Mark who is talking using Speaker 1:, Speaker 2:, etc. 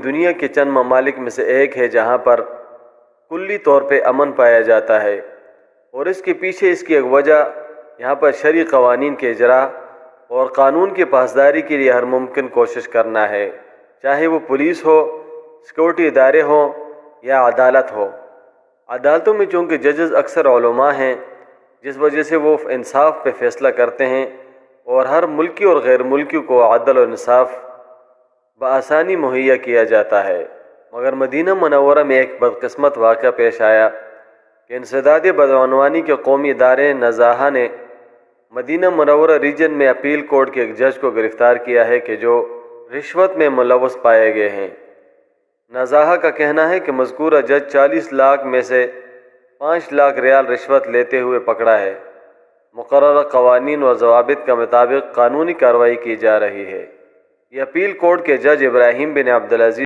Speaker 1: دنیا کے چند ممالک میں سے ایک ہے جہاں پر کلی طور پہ امن پایا جاتا ہے، اور اس کے پیچھے اس کی ایک وجہ یہاں پر شرعی قوانین کے اجرا اور قانون کی پاسداری کے لیے ہر ممکن کوشش کرنا ہے، چاہے وہ پولیس ہو، سیکورٹی ادارے ہوں یا عدالت ہو۔ عدالتوں میں چونکہ ججز اکثر علماء ہیں، جس وجہ سے وہ انصاف پہ فیصلہ کرتے ہیں اور ہر ملکی اور غیر ملکی کو عدل و انصاف بآسانی مہیا کیا جاتا ہے۔ مگر مدینہ منورہ میں ایک بدقسمت واقعہ پیش آیا کہ انسداد بدعنوانی کے قومی ادارے نزاہہ نے مدینہ منورہ ریجن میں اپیل کورٹ کے ایک جج کو گرفتار کیا ہے کہ جو رشوت میں ملوث پائے گئے ہیں۔ نزاہہ کا کہنا ہے کہ مذکورہ جج 40 لاکھ میں سے 5 لاکھ ریال رشوت لیتے ہوئے پکڑا ہے۔ مقررہ قوانین اور ضوابط کے مطابق قانونی کارروائی کی جا رہی ہے۔ یہ اپیل کورٹ کے جج ابراہیم بن عبدالعزیز